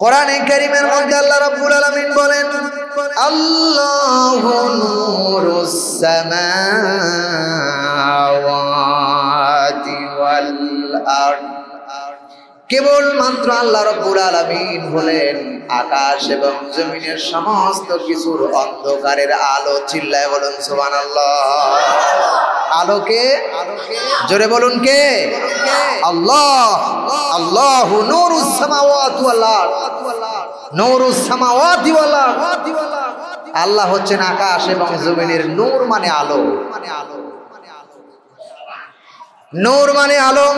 কোরআনে কারীমের মধ্যে আল্লাহ রাব্বুল আলামিন বলেন, আল্লাহু নূরুস সামাওয়াতি ওয়াল আরদ। কেবলমাত্র আল্লাহ রাব্বুল আলামিন বলেন আকাশ এবং জমিনের সমস্ত কিছুর অন্ধকারের আলো। চিল্লায় বলুন সুবহানাল্লাহ। আলোকে জোরে বলুন কে? আল্লাহ। আল্লাহু নূরুস সামাওয়াতি ওয়াল আরদ। নূরুস সামাওয়াতি ওয়াল আরদ। আল্লাহ হচ্ছেন আকাশ এবং জমিনের নূর, মানে আলো। নূর মানে আলো।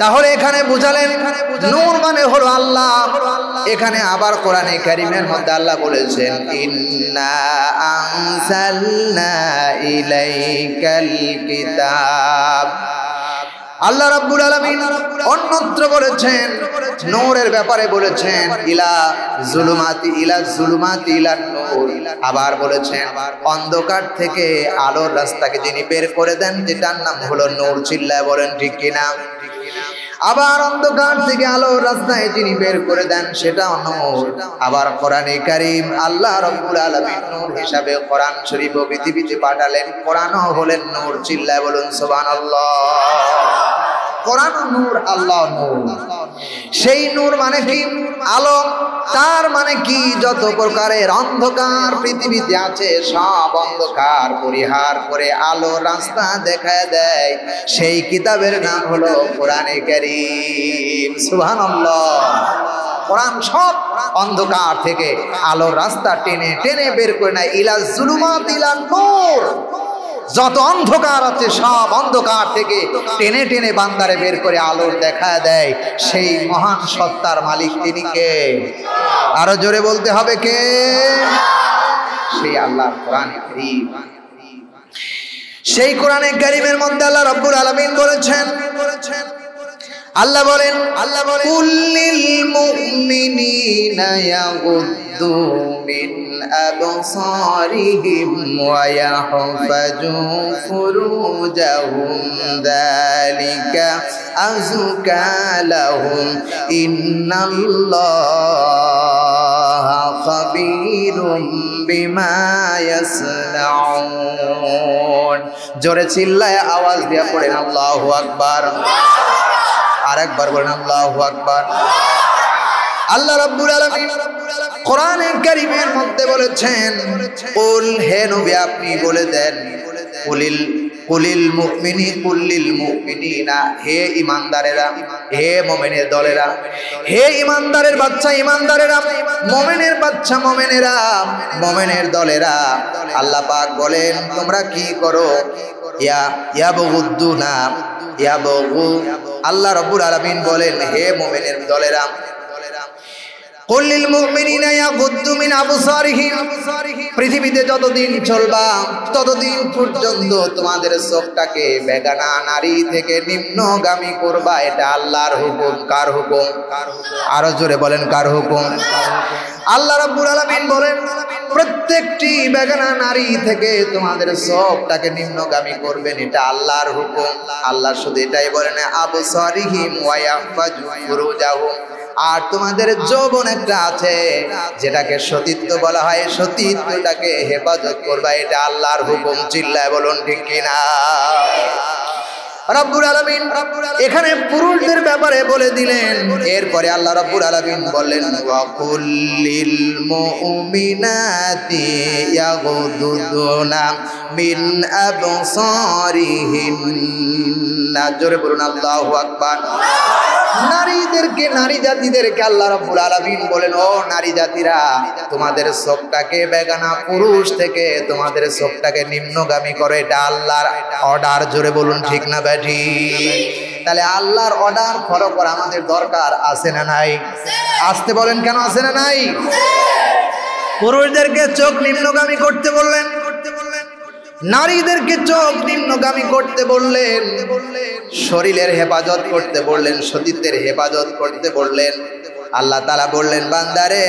তাহলে এখানে বুঝালেন নূর মানে হলো আল্লাহ। এখানে আবার কোরআনে কারীমের মধ্যে আল্লাহ বলেছেন, ইন্না আনজালনা ইলাইকাল কিতাব। আল্লাহ রাব্বুল আলামিন অন্যত্র বলেছেন, নূরের ব্যাপারে বলেছেন ইলা যুলুমাতি ইলান নূর। আবার বলেছেন অন্ধকার থেকে আলোর রাস্তাকে যিনি বের করে দেন, যেটার নাম হলো নূর। চিল্লায় বলেন ঠিক কিনা? আবার অন্ধকার থেকে আলোর রাস্তায় যিনি বের করে দেন, সেটাও নূর। আবার কোরআনে কারীম আল্লাহ রাব্বুল আলামিন নূর হিসাবে কোরআন শরীফ পৃথিবীতে পাঠালেন। কোরআনও হলেন নূর। চিল্লায় বলুন সুবহানাল্লাহ। কোরআন নূর, আল্লাহ নূর। সেই নূর মানে কি? আলো। তার মানে কি? যত প্রকারের অন্ধকার পৃথিবীতে আছে সব অন্ধকার পরিহার করে আলো রাস্তা দেখায় দেয়, সেই কিতাবের নাম হলো কোরআনে কারীম। সুবহানাল্লাহ। কোরআন সব অন্ধকার থেকে আলোর রাস্তা টেনে টেনে বের করে নেয়। ইলা যুলুমাত ইলান নূর। যত অন্ধকার আছে সব অন্ধকার থেকে টেনে টেনে বান্দারে বের করে আলোর দেখা দেয়, সেই মহান সত্তার মালিক তিনি কে? আরো জোরে বলতে হবে কে? সেই আল্লাহ কোরআনে কারীম। সেই কোরআনে কারীমের মধ্যে আল্লাহ রাব্বুল আলামিন বলেছেন, আল্লাহ বলেন কুল্লিল মুমিনিনা ইয়াগুদ্দু মিন আবসারিহিম ওয়া ইয়াহফাজু ফুরুজাহুম যালিকা আযকা লাহুম ইন্নাল্লাহা খাবীরুম বিমা ইয়াসনাউন। জোরে চিল্লায় আওয়াজ দিয়া পড়েন আল্লাহু আকবার। আরেকবার বলেন আল্লাহু আকবার। আল্লাহ রাব্বুল আলামিন কোরআনে কারীমের মধ্যে বলেছেন, কুল, হে নবী আপনি বলে দেন, কুলিল মুমিনিনা, হে ঈমানদারেরা, হে মুমিনের দলেরা, হে ঈমানদারের বাচ্চা ঈমানদারেরা, মুমিনের বাচ্চা মুমিনেরা, মুমিনের দলেরা। আল্লাহ পাক বলেন তোমরা কি করো? ইয়াবগুদ্দুনা ইয়াবগু। আল্লাহ রাব্বুল আলামিন বলেন হে মুমিনের দলেরা, কুল্লিল মুমিনিনা ইয়াগুদ্দু মিন আবসারিহিম। পৃথিবীতে যতদিন চলবা ততদিন পর্যন্ত তোমাদের চোখটাকে বেগানা নারী থেকে নিম্নগামী করবা। এটা আল্লাহর হুকুম। কার হুকুম? আরো জোরে বলেন কার হুকুম? আল্লাহ রাব্বুল আলামিন বলেন প্রত্যেকটি বেগানা নারী থেকে তোমাদের চোখটাকে নিম্নগামী করবেন, এটা আল্লাহর হুকুম। আল্লাহ শুধু এটাই বলেন আবসারিহিম ওয়া ইয়াহফাজু ফুরুজাহুম। আর তোমাদের যৌবন একটা আছে যেটাকে সতীত্ব বলা হয়, সতীত্বটাকে হেফাজত করবা, এটা আল্লাহর হুকুম। চিল্লায় বলুন ঠিক কিনা? রব্বুল আলামিন এখানে পুরুষদের ব্যাপারে বলে দিলেন। এরপরে আল্লাহ রব্বুল আলামিন বললেন ওয়া কুল্লিল মুমিনাতি ইয়াগুদ্দুনা মিন আবসারিহিন্না। জোরে বলুন আল্লাহু আকবার। নারীদেরকে, নারী জাতিদেরকে আল্লাহ রাব্বুল আলামিন বলেন, ও নারী জাতিরা, তোমাদের চোখটাকে বেগানা পুরুষ থেকে তোমাদের চোখটাকে নিম্নগামী করে, এটা আল্লাহর অর্ডার। জোরে বলুন ঠিক না ব্যাঠি? তাহলে আল্লাহর অর্ডার ফলো করা আমাদের দরকার আছে না নাই? আসতে বলেন কেন আছে না নাই? পুরুষদেরকে চোখ নিম্নগামী করতে বললেন, নারীদেরকে চোখ নিম্নগামী করতে বললেন, শরীরের হেফাজত করতে বললেন, সতীত্বের হেফাজত করতে বললেন। আল্লাহ তাআলা বললেন বান্দারে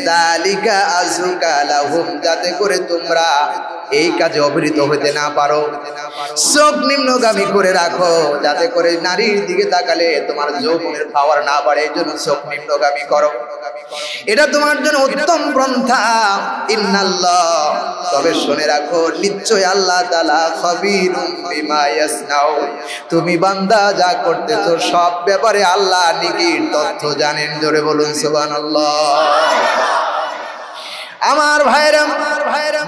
যালিকা আযকা লাহুম, যাতে করে তোমরা এই কাজে অবহিত হতে না পারো, চোখ নিম্নগামী করে রাখো, যাতে করে নারীর দিকে তাকালে তোমার যৌবনের পাওয়ার না বাড়ে, এই জন্য চোখ নিম্নগামী করো। এটা তোমার জন্য উত্তম পন্থা। ইন্নাল্লাহ, তবে শুনে রাখো নিশ্চয় আল্লাহ তাআলা খাবীরুম বিমা ইয়াসনাউ, তুমি বান্দা যা করতেছো সব ব্যাপারে আল্লাহ নিকট তথ্য জানেন। জোরে বলুন সুবহানাল্লাহ। আমার ভাইরা,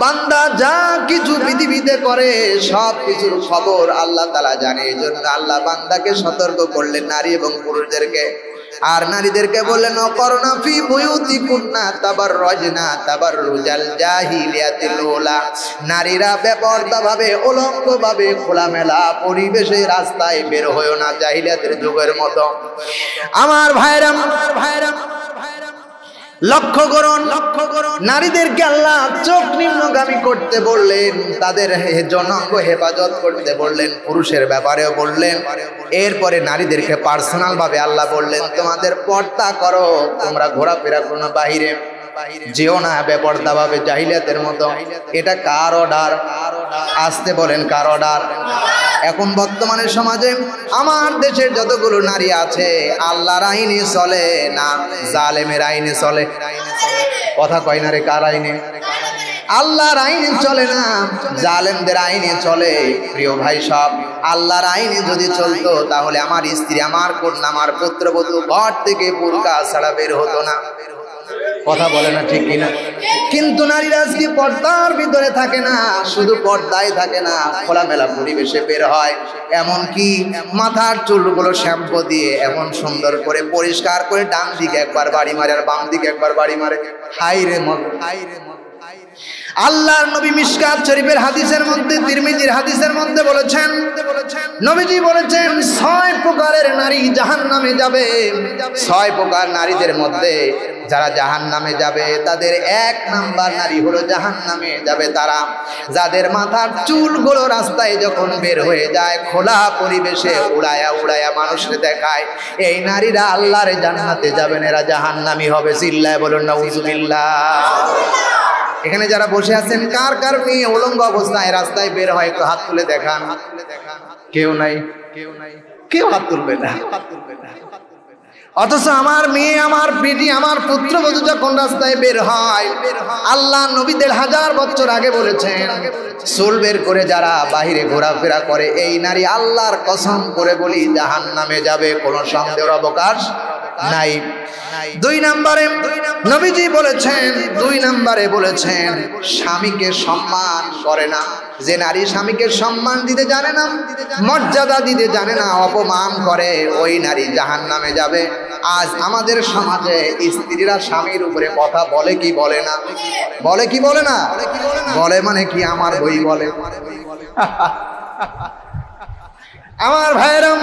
বান্দা যা কিছু পৃথিবীতে করে সব কিছুর খবর আল্লাহ তাআলা জানে। এই জন্য আল্লাহ বান্দাকে সতর্ক করলেন, নারী এবং পুরুষদেরকে। আর নারীদেরকে বললেন অকরনা ফি বুয়ুতিকুন্না তাবাররাজনা তাবাররুজাল জাহিলিয়াতিল উলা, নারীরা বেপরদা ভাবে উলঙ্গ ভাবে খোলামেলা পরিবেশে রাস্তায় বের হয়ো না জাহিলিয়াতের যুগের মতো। আমার ভাইরা, লক্ষ্য করুন, নারীদেরকে আল্লাহ চোখ নিম্নগামী করতে বললেন, তাদের জনঙ্গ হেফাজত করতে বললেন, পুরুষের ব্যাপারেও বললেন। এরপরে নারীদেরকে পার্সোনাল ভাবে আল্লাহ বললেন তোমাদের পর্দা করো, তোমরা ঘোরাফেরা করো না, বাহিরে যেও না বেপর্দা ভাবে জাহিলিয়াতের মতো। এটা কার অর্ডার? আসতে বলেন, কার অর্ডার? এখন বর্তমানে সমাজে আমার দেশের যতগুলো নারী আছে আল্লাহর আইনে চলে না জালেমের আইনে চলে। কথা কয় না রে, কার আইনে? আল্লাহর আইনে চলে না, জালেমদের আইনে চলে। প্রিয় ভাই সব, আল্লাহর আইনে যদি চলতো তাহলে আমার স্ত্রী, আমার কন্যা, আমার পুত্রবধূ ঘর থেকে বুরকা ছাড়া বের হতো না। কথা বলে না, ঠিক কিনা? কিন্তু নারীরা আজকে পর্দার ভিতরে থাকে না, শুধু পর্দায় থাকে না, খোলামেলা পরিবেশে বের হয়। এমন কি মাথার চুলগুলো শ্যাম্পু দিয়ে এমন সুন্দর করে পরিষ্কার করে ডান দিকে একবার বাড়ি মারে আর বাম দিকে একবার বাড়ি মারে। হাই রে মত, হাই রে মত। আল্লাহর নবী মিশকাত শরীফের হাদিসের মধ্যে, তিরমিজির হাদিসের মধ্যে বলেছেন, নবীজি বলেছেন 6 প্রকারের নারী জাহান্নামে যাবে। 6 প্রকার নারীদের মধ্যে যারা জাহান্নামে যাবে তাদের 1 নাম্বার নারী হলো জাহান্নামে যাবে তারা যাদের মাথার চুলগুলো রাস্তায় যখন বের হয়ে যায় খোলা পরিবেশে উড়ায়া উড়ায়া মানুষকে দেখায়, এই নারীরা আল্লাহর জান্নাতে যাবেন, এরা জাহান্নামী হবে। চিল্লায় বলুন নাউজুবিল্লাহ। এখানে যারা বসে আছেন কার কার মেয়ে উলঙ্গ অবস্থায় রাস্তায় বের হয় একটু হাত তুলে দেখান। কেউ নাই, কেউ হাত তুলবে না। অথচ আমার মেয়ে, আমার বেটি, আমার পুত্রবধূ যখন রাস্তায় বের হয়, আল্লাহ নবীদের 1000 বছর আগে বলেছেন চুল বের করে যারা বাহিরে ঘোরাফেরা করে এই নারী আল্লাহর কসম করে বলি জাহান্নামে যাবে, কোনো সন্দেহের অবকাশ নাই। 2 নম্বরে নবীজি বলেছেন, 2 নম্বরে বলেছেন স্বামীকে সম্মান করে না। যে নারী স্বামীকে সম্মান দিতে জানে না, মর্যাদা দিতে জানে না, অপমান করে, ওই নারী জাহান্নামে যাবে। আজ আমাদের সমাজে স্ত্রীরা স্বামীর উপরে কথা বলে কি বলে না? বলে কি বলে না? বলে মানে কি? আমার বই বলে। আমার ভাইরাম,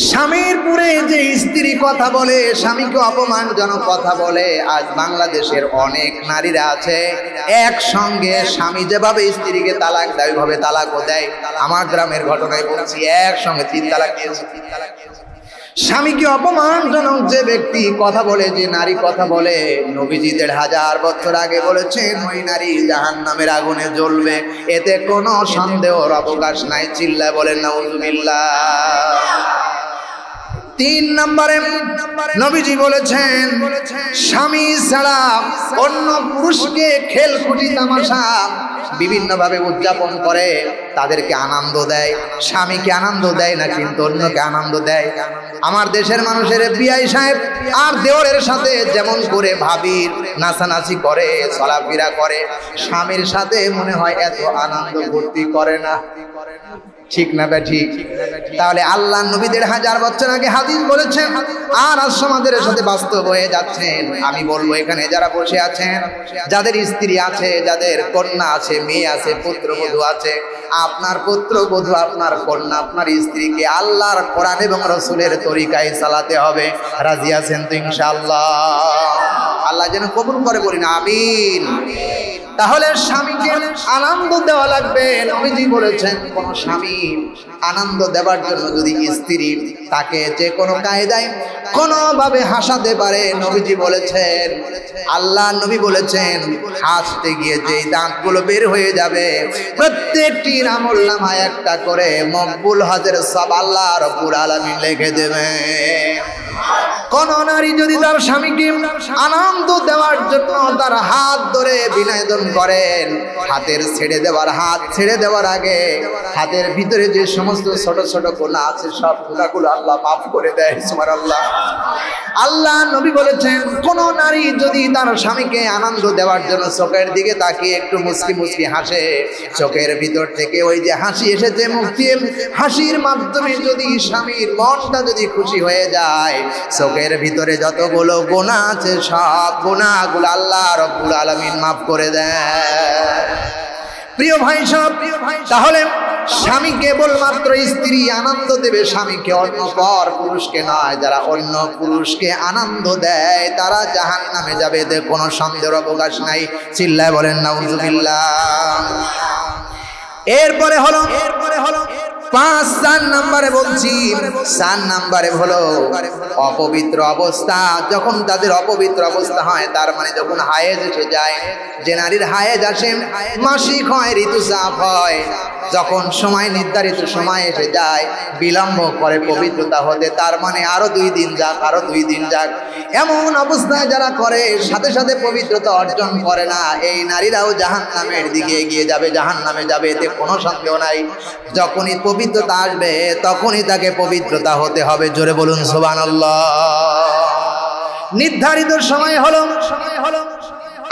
স্বামীর পুরে যে স্ত্রী কথা বলে, স্বামীকে অপমানজনক কথা বলে, আজ বাংলাদেশের অনেক নারীরা আছে একসঙ্গে স্বামী যেভাবে স্ত্রীকে তালাক দেয় ওইভাবে তালাকও দেয়। আমার গ্রামের ঘটনায় বলছি, একসঙ্গে 3 তালাক দিয়েছে। স্বামীকে অপমানজনক যে ব্যক্তি কথা বলে, যে নারী কথা বলে, নবীজি 1500 বছর আগে বলেছেন ওই নারী জাহান্নামের আগুনে জ্বলবে, এতে কোনো সন্দেহের অবকাশ নাই। চিল্লায় বলেন নাউজুবিল্লাহ। 3 নম্বরে নবীজি বলেছেন স্বামী ছাড়া অন্য পুরুষকে খেলকুটি তামাশা বিভিন্নভাবে উদযাপন করে, তাদেরকে আনন্দ দেয়। স্বামীকে আনন্দ দেয় না, কিন্তু অন্যকে আনন্দ দেয়। আমার দেশের মানুষের বিআই সাহেব আর দেওরের সাথে যেমন করে ভাবির নাচানাচি করে, চলাফেরা করে, স্বামীর সাথে মনে হয় এত আনন্দ ফুর্তি করে না। ঠিক না বে ঠিক? তাহলে আল্লাহ নবীদের 1000 বছর আগে হাদিস বলেছেন, আর আজ সমাজের সাথে বাস্তব হয়ে যাচ্ছেন। আমি বলবো এখানে যারা বসে আছেন, যাদের স্ত্রী আছে, যাদের কন্যা আছে, মেয়ে আছে, পুত্রবধূ আছে, আপনার পুত্রবধূ, আপনার কন্যা, আপনার স্ত্রীকে আল্লাহর কোরআন এবং রাসূলের তরিকায় চালাতে হবে। রাজি আছেন তো ইনশাআল্লাহ? আল্লাহ যেন কবুল করে, বলি না আমিন। তাহলে স্বামীকে আনন্দ দেওয়া লাগবে। নবীজি বলেছেন কোন স্বামী আনন্দ দেওয়ার জন্য যদি স্ত্রী তাকে যে কোনো কায়দায় কোনোভাবে হাসাতে পারে, নবীজি বলেছেন, আল্লাহ নবী বলেছেন, হাসতে গিয়ে যে দাঁতগুলো বের হয়ে যাবে প্রত্যেকটির আমলনামায় একটা করে মকবুল হজের সব আল্লাহ রাব্বুল আলামিন লিখে দেবে। কোন নারী যদি তার স্বামীকে আনন্দ দেওয়ার জন্য তার হাত ধরে বিনোদন করেন, হাতের ছেড়ে দেওয়ার আগে হাতের ভিতরে যে সমস্ত ছোট ছোট গুনাহ আছে সব গুনাহগুলো আল্লাহ মাফ করে দেয়। সুবহানাল্লাহ। আল্লাহ নবী বলেছেন কোন নারী যদি তার স্বামীকে আনন্দ দেওয়ার জন্য চোখের দিকে তাকিয়ে একটু মুচকি মুচকি হাসে, চোখের ভিতর থেকে ওই যে হাসি এসেছে মুক্তি, হাসির মাধ্যমে যদি স্বামীর মনটা যদি খুশি হয়ে যায়, চোখের ভিতরে যতগুলো গুনাহ আছে সব গুনাহগুলো আল্লাহ রাব্বুল আলামিন মাফ করে দেয়। প্রিয় ভাই সব, তাহলে স্বামী কেবলমাত্র স্ত্রী আনন্দ দেবে স্বামীকে, অন্য পর পুরুষকে নয়। যারা অন্য পুরুষকে আনন্দ দেয় তারা জাহান্নামে যাবে, এতে কোনো সন্দেহের অবকাশ নাই। চিল্লায় বলেন নাউজুবিল্লাহ। এরপরে হলো 4 নম্বরে বলছি, 4 নম্বরে হলো অপবিত্র অবস্থা। যখন তাদের অপবিত্র অবস্থা হয়, তার মানে যখন হায়েজ এসে যায়, যে নারীর হায়েজ আসে, মাসিক হয়, ঋতুস্রাব হয়, যখন সময় নির্ধারিত সময় এসে যায় বিলম্ব করে পবিত্রতা হতে, তার মানে আরো 2 দিন যাক, আরো 2 দিন যাক, এমন অবস্থায় যারা করে সাথে সাথে পবিত্রতা অর্জন করে না, এই নারীরাও জাহান্নামের দিকে এগিয়ে যাবে, জাহান্নামে যাবে, এতে কোনো সন্দেহ নাই। যখনই পবিত্রতা আসবে তখনই তাকে পবিত্রতা হতে হবে। জোরে বলুন সুবহানাল্লাহ। নির্ধারিত সময় হলো,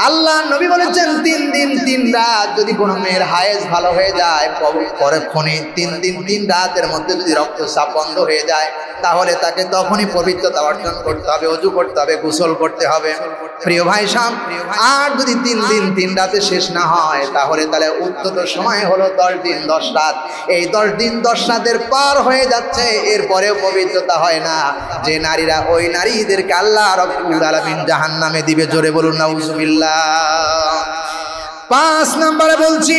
আল্লাহ নবী বলেছেন 3 দিন 3 রাত যদি কোনো মেয়ের হায়েজ ভালো হয়ে যায়, পরক্ষণে 3 দিন 3 রাতের মধ্যে যদি রক্তচাপ বন্ধ হয়ে যায়, তাহলে তাকে তখনই পবিত্রতা অর্জন করতে হবে, ওযু করতে হবে, গোসল করতে হবে। প্রিয় ভাই সাহেব, আর যদি 3 দিন 3 রাতে শেষ না হয়, তাহলে উদ্ধত সময় হলো 10 দিন 10 রাত। এই 10 দিন 10 রাতের পার হয়ে যাচ্ছে, এরপরেও পবিত্রতা হয় না, যে নারীরা, ওই নারীদেরকে আল্লাহ রাব্বুল আলামিন জাহান্নামে দিবে। জোরে বলুন নাউজুবিল্লাহ। 5 নম্বরে বলছি,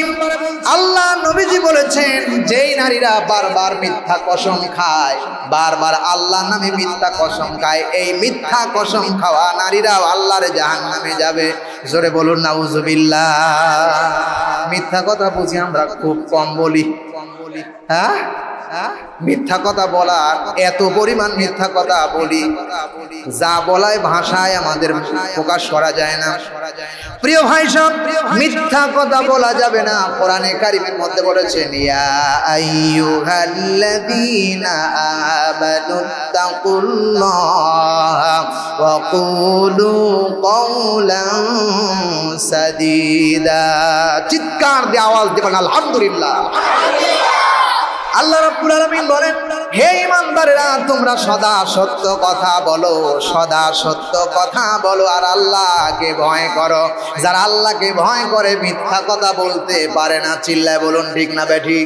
আল্লাহ নবীজি বলেছেন যেই নারীরা বারবার মিথ্যা কসম খায়, বারবার আল্লাহর নামে মিথ্যা কসম খায়, এই মিথ্যা কসম খাওয়া নারীরাও আল্লাহর জাহান্নামে যাবে। জোরে বলুন নাউজুবিল্লাহ। মিথ্যা কথা বুঝি আমরা খুব কম বলি, হ্যাঁ? মিথ্যা কথা বলার এত পরিমাণ মিথ্যা কথা বলি, যা বলায় ভাষায় আমাদের প্রকাশ করা যায় না। প্রিয় ভাই সব, মিথ্যা কথা বলা যাবে না। কোরআনে কারীমের মধ্যে বলেছেন, ইয়া আইয়ুহাল্লাযীনা আমানুত্তাকুল্লাহা ওয়া কুলু কওলান সাদীদা। চিৎকার দিয়ে আওয়াজ দিবেন আলহামদুলিল্লাহ। আল্লাহ রাব্বুল আলামিন বলেন, হে ঈমানদারেরা, তোমরা সদা সত্য কথা বলো, সদা সত্য কথা বলো, আর আল্লাহকে ভয় করো। যারা আল্লাহকে ভয় করে মিথ্যা কথা বলতে পারে না। চিল্লায় বলুন ঠিক না বেঠিক?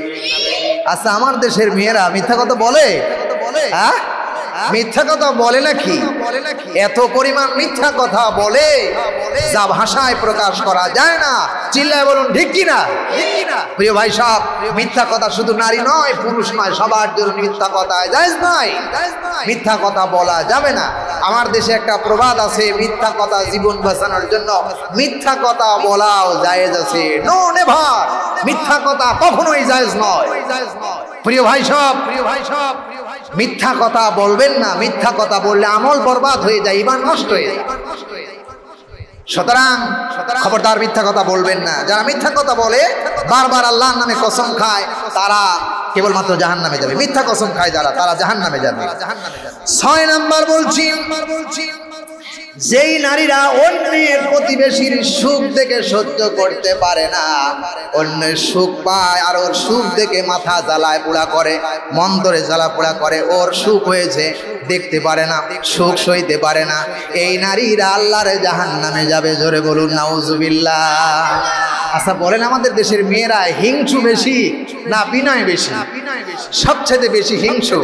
আচ্ছা, আমার দেশের মেয়েরা মিথ্যা কথা বলে? হ্যাঁ, মিথ্যা কথা বলে নাকি? এত পরিমাণ মিথ্যা কথা বলে যা ভাষায় প্রকাশ করা যায় না। চিল্লায় বলুন ঠিক কিনা? প্রিয় ভাই সব, মিথ্যা কথা শুধু নারী নয়, পুরুষ নয়, সবার জন্য মিথ্যা কথা জায়েজ নয়। মিথ্যা কথা বলা যাবে না। আমার দেশে একটা প্রবাদ আছে, মিথ্যা কথা জীবন বাঁচানোর জন্য মিথ্যা কথা বলাও জায়েজ আছে। নো নেভার, মিথ্যা কথা কখনোই জায়েজ নয়। প্রিয় ভাই সব, মিথ্যা কথা বলবেন না। মিথ্যা কথা বললে আমল বরবাদ হয়ে যায়, ঈমান নষ্ট হয়ে যায়। সুতরাং খবরদার মিথ্যা কথা বলবেন না। যারা মিথ্যা কথা বলে, বারবার আল্লাহর নামে কসম খায়, তারা কেবলমাত্র জাহান্নামে যাবে। মিথ্যা কসম খায় যারা, তারা জাহান্নামে যাবে। 6 নাম্বার বলছি, যেই নারীরা অন্যের প্রতিবেশীর সুখ দেখে সহ্য করতে পারে না, অন্যের সুখ পায় আর ওর সুখ দেখে মাথা জ্বালায় পোড়া করে, মন্তরে জ্বালা পোড়া করে, ওর সুখ হয়েছে দেখতে পারে না, সুখ সইতে পারে না, এই নারীরা আল্লাহর জাহান্নামে যাবে। জোরে বলুন নাউজুবিল্লাহ। আচ্ছা বলেন, আমাদের দেশের মেয়েরা হিংসু বেশি না বিনয় বেশি? সবচেয়ে বেশি হিংসু।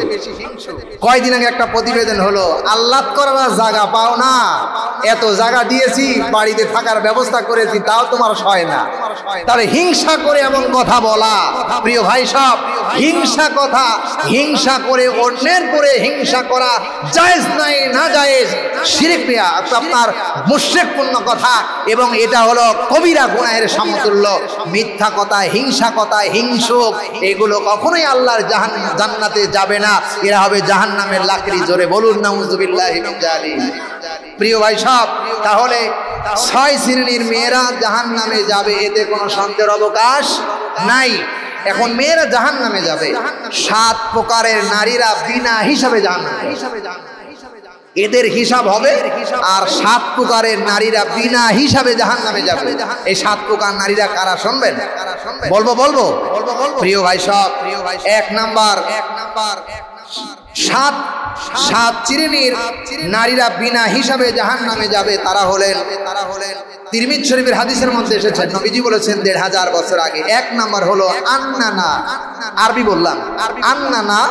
কয়দিন আগে একটা প্রতিবেদন হলো, আল্লাহ করার জায়গা পাও না, এত জায়গা দিয়েছি, বাড়িতে থাকার ব্যবস্থা করেছি, তাও তোমার সয় না। তাহলে হিংসা করে এমন কথা বলা, প্রিয় ভাই সব হিংসা কথা, হিংসা করে অন্যের করে হিংসা করা জায়েজ নাই, না জায়েজ, শিরক আপনার মুশরিকপূর্ণ কথা, এবং এটা হলো কবিরা গুনাহের সমতুল্য। মিথ্যা কথা, হিংসা কথা, হিংসুক, এগুলো কখনোই আল্লাহর জান্নাতে যাবে না, এরা হবে জাহান্নামের লাকড়ি। জোরে বলুন নাউযুবিল্লাহি মিন যালিক। প্রিয় ভাই সব, তাহলে 6 শ্রেণীর মেয়েরা জাহান্নামে যাবে, এতে কোনো সন্দেহের অবকাশ নাই। এখন মেয়েরা জাহান্নামে যাবে, 7 প্রকারের নারীরা বিনা হিসাবে জাহান্নামে যাবে, এদের হিসাব হবে। আর 7 প্রকারের নারীরা বিনা হিসাবে জাহান্নামে যাবে। এই 7 প্রকার নারীরা কারা শুনবেন? বলবো প্রিয় ভাই সব, 1 নাম্বার 7 শ্রেণীর নারীরা বিনা হিসাবে জাহান্নামে যাবে। তারা হলেন, তিরমিজি শরীফের হাদিসের মধ্যে এসেছে, নবীজি বলেছেন 1500 বছর আগে। 1 নাম্বার হলো আন্নানা। আরবি বললাম, আন্নানা।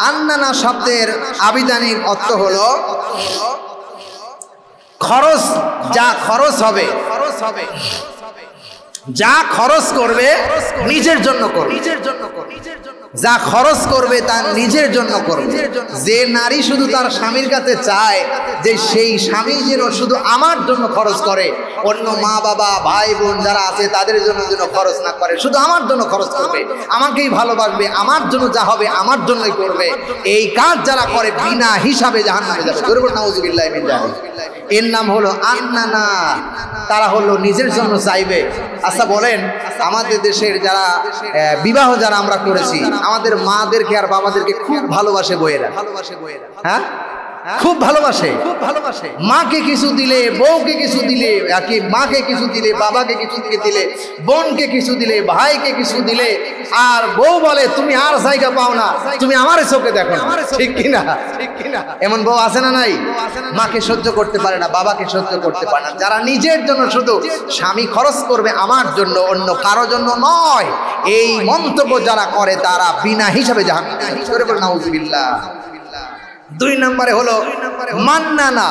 আন্নানা শব্দের আবিধানিক অর্থ হলো খরচ, যা খরচ হবে, যা খরচ করবে নিজের জন্য করবে, যা খরচ করবে তা নিজের জন্য করবে। যে নারী শুধু তার স্বামীর কাছে চায় যে সেই স্বামী যেন শুধু আমার জন্য খরচ করে, অন্য মা বাবা ভাই বোন যারা আছে তাদের জন্য যেন খরচ না করে, শুধু আমার জন্য খরচ করবে, আমাকেই ভালোবাসবে, আমার জন্য যা হবে আমার জন্যই করবে, এই কাজ যারা করে বিনা হিসাবে জাহান্নামে যাবে। নাউযুবিল্লাহি মিন যালিক। এর নাম হলো আন্নানা। তারা হলো নিজের জন্য চাইবে। আচ্ছা বলেন, আমাদের দেশের যারা বিবাহ যারা আমরা করেছি, আমাদের মাদেরকে আর বাবাদেরকে খুব ভালোবাসে বইয়েরা, হ্যাঁ খুব ভালোবাসে। মাকে কিছু দিলে, বউকে কিছু দিলে, মাকে কিছু দিলে, বাবাকে কিছু দিলে, বোনকে কিছু দিলে, ভাইকে কিছু দিলে, আর বউ বলে তুমি আর জায়গা পাও না, তুমি আমার চোখে দেখো না, ঠিক কিনা? এমন বউ আছে না নাই? মাকে সহ্য করতে পারে না, বাবাকে সহ্য করতে পারে না, যারা নিজের জন্য শুধু স্বামী খরচ করবে আমার জন্য, অন্য কারো জন্য নয়, এই মন্তব্য যারা করে তারা বিনা হিসাবে জাহান্নামে। নাউযুবিল্লাহ। 2 নম্বরে হলো মান্নানা।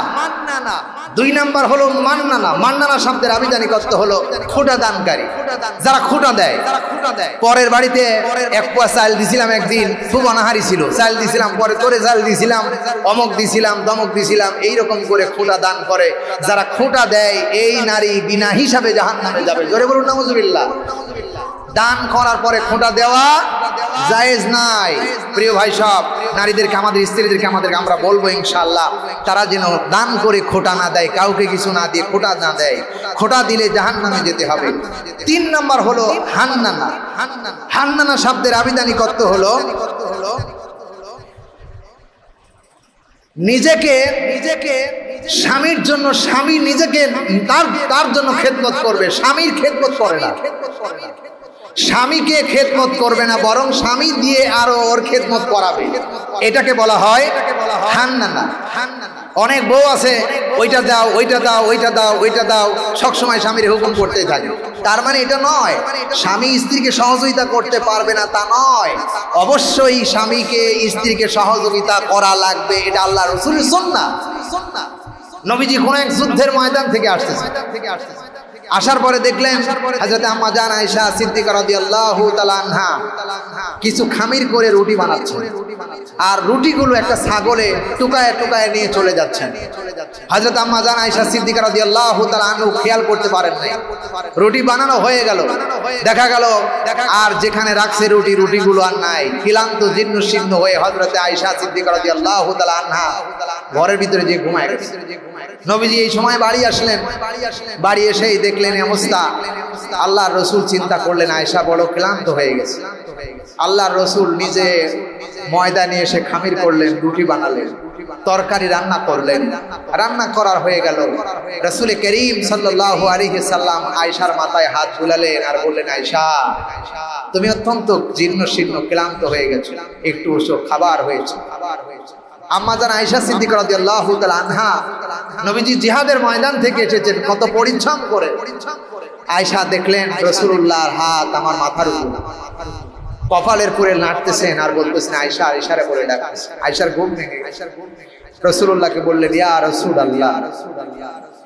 2 নম্বর হলো মান্নানা। মান্নানা শব্দের আবিধানিক অর্থ হলো খোঁটা দানকারী, যারা খোঁটা দেয়। পরের বাড়িতে 1 পোয়া চাল দিছিলাম, একদিন খুব অনাহারি ছিল, চাল দিছিলাম, পরে তোরে চাল দিছিলাম, অমক দিছিলাম, দমক দিছিলাম, এইরকম করে খোঁটা দান করে। যারা খোঁটা দেয় এই নারী বিনা হিসাবে জাহান্নামে যাবে। জোরে বলুন নাউযুবিল্লাহ। দান করার পরে খোঁটা দেওয়া জায়েজ নাই। প্রিয় ভাই সব, নারীদেরকে, আমাদের স্ত্রীদেরকে আমরা বলবো ইনশাআল্লাহ, তারা যেন দান করে খোঁটা না দেয়, কাউকে কিছু না দিয়ে খোঁটা না দেয়। খোঁটা দিলে জাহান্নামে যেতে হবে। 3 নম্বর হলো হান্নানা। হান্নানা শব্দের আবিধানিক অর্থ হলো নিজেকে স্বামীর জন্য, স্বামী নিজেকে তার জন্য খেদমত করবে, স্বামীর খেদমত করে না, স্বামীকে খেদমত করবে না, বরং স্বামী দিয়ে আরো ওর খেদমত করাবে। এটাকে বলা হয় হান্নানা। অনেক বউ আছে, ওইটা দাও, ওইটা দাও, ওইটা দাও, ওইটা দাও, সবসময় স্বামীর হুকুম করতেই থাকে। তার মানে এটা নয় স্বামী স্ত্রীকে সহযোগিতা করতে পারবে না, তা নয়। অবশ্যই স্বামীকে স্ত্রীকে সহযোগিতা করা লাগবে, এটা আল্লাহ রাসূলের সুন্নাহ। নবীজি কোন এক যুদ্ধের ময়দান থেকে আসতেছে, আসার পরে দেখলেন হযরত আম্মা জান আয়েশা সিদ্দিকা রাদিয়াল্লাহু তাআলা আনহা কিছু খামির করে রুটি বানাচ্ছেন, আর রুটিগুলো একটা ছাগলে টুকায় টুকায় নিয়ে চলে যাচ্ছেন। হযরত আম্মা জান আয়েশা সিদ্দিকা রাদিয়াল্লাহু তাআলা আনহা খেয়াল করতে পারেন নাই। রুটি বানানো হয়ে গেল, দেখা গেল আর যেখানে রাখছে রুটিগুলো আর নাই। ক্লান্ত জীর্ণ শীর্ণ হয়ে হযরত আয়েশা সিদ্দিকা রাদিয়াল্লাহু তাআলা আনহা ঘরের ভিতরে যে ঘুমায় গেছে। নবীজি এই সময় বাড়ি আসলেন, বাড়ি এসেই দেখলেন অবস্থা। আল্লাহর রাসূল চিন্তা করলেন আয়েশা বড় ক্লান্ত হয়ে গেছে। আল্লাহর রাসূল নিজে ময়দা নিয়ে এসে খামির করলেন, রুটি বানালেন, তরকারি রান্না করলেন। রান্না করার হয়ে গেল, রাসূল করিম সাল্লাল্লাহু আলাইহি সাল্লাম আয়েশার মাথায় হাত বুলালেন আর বললেন, আয়েশা তুমি অত্যন্ত জীর্ণ শীর্ণ ক্লান্ত হয়ে গেছো, একটু ওসব খাবার হয়েছে। আম্মা জান আয়েশা সিদ্দিকা রাদিয়াল্লাহু তাআলা আনহা নবীজি জিহাদের ময়দান থেকে এসেছেন, কত পরিশ্রম করে আয়েশা দেখলেন রাসূলুল্লাহর হাত আমার মাথার উপর, কপালের পুরে নাড়তেছেন আর বলতেছেন আয়েশা, আর ইশারা করে ডাকতেছেন। আয়েশার ঘুম ভেঙে গেছে। রাসূলুল্লাহকে বললেন, ইয়া রাসূলুল্লাহ,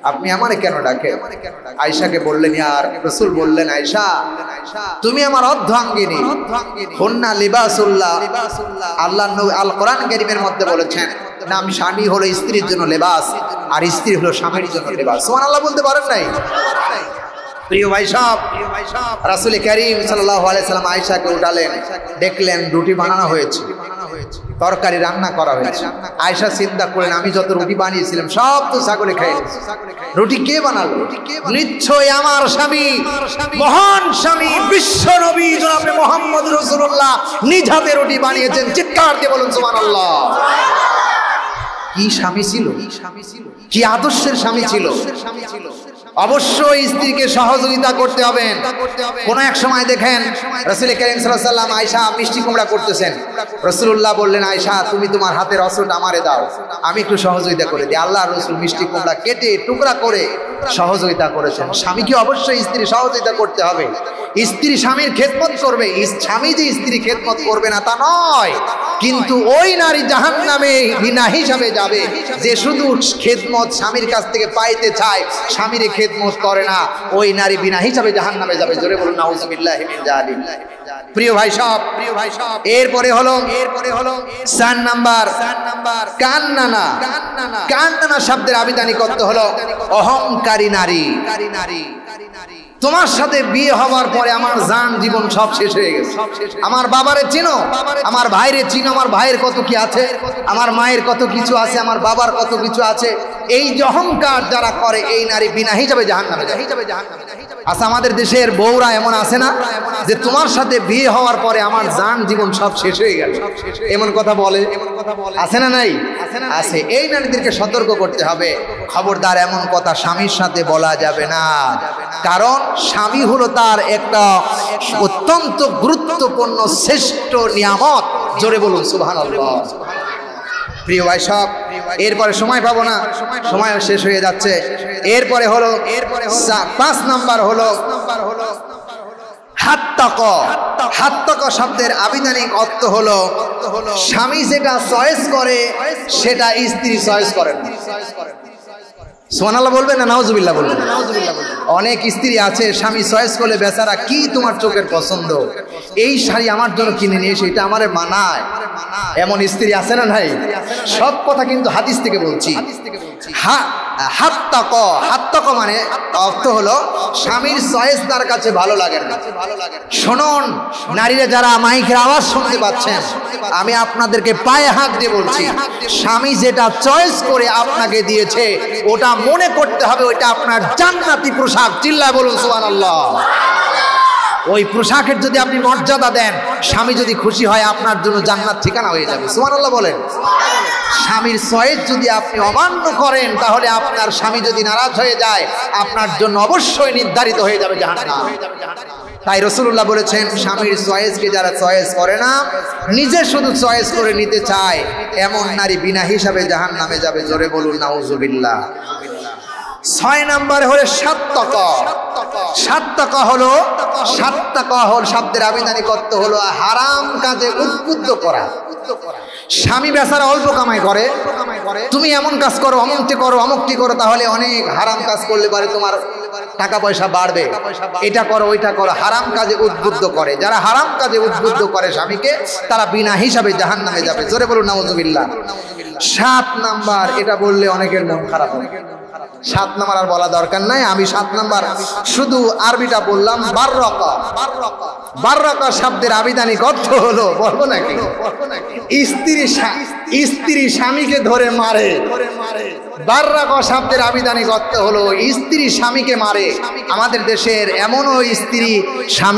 আপনি আমারে কেন ডাকেন? আয়েশাকে বললেন, ইয়া রাসূল, বললেন আয়েশা, তুমি আমার অর্ধাঙ্গিনী, হুন্না লিবাসুল্লাহ। আল্লাহ আল কোরআন কারীমের মধ্যে বলেছেন, নাম স্বামী হলো স্ত্রীর জন্য লেবাস, আর স্ত্রী হলো স্বামীর জন্য লেবাস। সুবহানাল্লাহ বলতে পারেন নাই? প্রিয় ভাই সব, রাসূল কারীম সাল্লাল্লাহু আলাইহি সাল্লাম আয়েশাকে উঠালেন, দেখলেন রুটি বানানো হয়েছে, তরকারি রান্না করা হয়েছে। আয়েশা চিন্তা করলেন, আমি যত রুটি বানিয়েছিলাম সব তো ছাগলে খেয়ে নিয়েছে, রুটি কে বানালো? নিশ্চয়ই আমার স্বামী, মহান স্বামী, বিশ্ব নবী জনাব মুহাম্মদ রাসূলুল্লাহ নিজ হাতে রুটি বানিয়েছেন। চিৎকার দিয়ে বলুন সুবহানাল্লাহ। কি স্বামী ছিল, কি আদর্শের স্বামী ছিল। অবশ্যই স্ত্রীকে সহযোগিতা করতে হবে। কোন এক সময় দেখেন রাসূল কারীম সাল্লাল্লাহু আলাইহি ওয়াসাল্লাম আয়েশা মিষ্টি কুমড়া করতেছেন, রাসূলুল্লাহ বললেন, আয়েশা তুমি তোমার হাতের অস্ত্রটা আমারে দাও, আমি একটু সহযোগিতা করে দিই। আল্লাহর রাসূল মিষ্টি কুমড়া কেটে টুকরা করে সহযোগিতা করেছেন। স্বামীকে অবশ্যই স্ত্রী সহযোগিতা করতে হবে। স্ত্রী স্বামীর খেদমত করবে, স্বামী যে স্ত্রী খেদমত করবে না তা নয়, কিন্তু ওই নারী জাহান্নামে বিনা হিসাবে যাবে যে শুধু খেদমত স্বামীর কাছ থেকে পাইতে চায়, স্বামীর খেদমত করে না, ওই নারী বিনা হিসাবে জাহান্নামে যাবে। জোরে বলুন নাউযুবিল্লাহি মিন যালিক। প্রিয় ভাই সব, এরপরে হলো 4 নাম্বার কান্নানা। কান্নানা শব্দের আবিধানিক অর্থ হলো অহংকারী নারী। তোমার সাথে বিয়ে হওয়ার পরে আমার জান জীবন সব শেষ হয়ে গেছে। আমার বাবারে চিনো, আমার ভাইরে চিনো, আমার ভাইয়ের কত কি আছে, আমার মায়ের কত কিছু আছে, আমার বাবার কত কিছু আছে। এই যে অহংকার যারা করে, এই নারী বিনা হিসাবে জাহান্নামে যাবে। আচ্ছা, আমাদের দেশের বউরা এমন আছে না যে তোমার সাথে বিয়ে হওয়ার পরে আমার জান জীবন সব শেষ হয়ে গেল, এমন কথা বলে? আছে না নাই? আছে। এই নারীদেরকে সতর্ক করতে হবে, খবরদার এমন কথা স্বামীর সাথে বলা যাবে না, কারণ স্বামী হলো তার একটা অত্যন্ত গুরুত্বপূর্ণ শ্রেষ্ঠ নিয়ামত। জোরে বলুন সুবহানাল্লাহ। প্রিয় ভাই সব, এরপরে সময় পাবো না, সময় শেষ হয়ে যাচ্ছে। এরপরে হলো 5 নাম্বার হলো হাত্তাক। হাত্তাক শব্দের আবিধানিক অর্থ হলো স্বামী যেটা চয়েস করে সেটা স্ত্রী চয়েস করে না। সুবহানাল্লাহ বলবেন না নাউযুবিল্লাহ বলবেন? অনেক স্ত্রী আছে স্বামী চয়েস করলে বেচারা, কি তোমার চোখের পছন্দ, এই শাড়ি আমার জন্য কিনে নিয়ে এসে এটা আমারে মানায়, এমন স্ত্রী আছে না নাই? সব কথা কিন্তু হাদিস থেকে বলছি। হাত্তাক, হাত্তাক মানে অর্থ হলো স্বামীর চয়েস তার কাছে ভালো লাগে না। শুনুন নারীরা যারা মাইকের আওয়াজ শুনতে পাচ্ছেন, আমি আপনাদেরকে পায়ে হাত দিয়ে বলছি, স্বামী যেটা চয়েস করে আপনাকে দিয়েছে ওটা মনে করতে হবে ওইটা আপনার জান্নাতি পোশাক। চিল্লায় বলুন সুবহানাল্লাহ। ওই পোশাকের যদি আপনি মর্যাদা দেন, স্বামী যদি খুশি হয়, আপনার জন্য জান্নাত ঠিকানা হয়ে যাবে। সুবহানাল্লাহ বলেন। স্বামীর চয়েস যদি আপনি অমান্য করেন, তাহলে আপনার স্বামী যদি নারাজ হয়ে যায়, আপনার জন্য অবশ্যই নির্ধারিত হয়ে যাবে জাহান্নাম। তাই রাসূলুল্লাহ বলেছেন, স্বামীর চয়েসকে যারা চয়েস করে না, নিজে শুধু চয়েস করে নিতে চায়, এমন নারী বিনা হিসাবে জাহান্নামে যাবে। জোরে বলুন নাউযুবিল্লাহ। 6 নাম্বার হলো সাত্তাক। সাত্তাক হলো শব্দের আবিধানিক অর্থ হলো হারাম কাজে উদ্বুদ্ধ করা। স্বামী বেচারা অল্প কামাই করে, তুমি এমন কাজ করো, অমুকটি করো, অমুকটি করো, তাহলে অনেক হারাম কাজ করলে পারে তোমার টাকা পয়সা বাড়বে, এটা করো ওইটা করো, হারাম কাজে উদ্বুদ্ধ করে। যারা হারাম কাজে উদ্বুদ্ধ করে স্বামীকে, তারা বিনা হিসাবে জাহান্নামে যাবে। জোরে বলুন নাউযুবিল্লাহ। 7 নাম্বার, এটা বললে অনেকের মন খারাপ হবে। 7 নাম্বার আর বলা দরকার নাই, আমি 7 নাম্বার শুধু আরবিটা বললাম। বাররাকা। বাররাকা শব্দের আবিধানিক অর্থ হলো, বলবো নাকি, স্ত্রী স্বামীকে ধরে মারে। বাররাকা শব্দের আবিধানিক অর্থ হলো স্ত্রী স্বামীকে মারে। আমাদের দেশের এমনও স্ত্রী স্বামী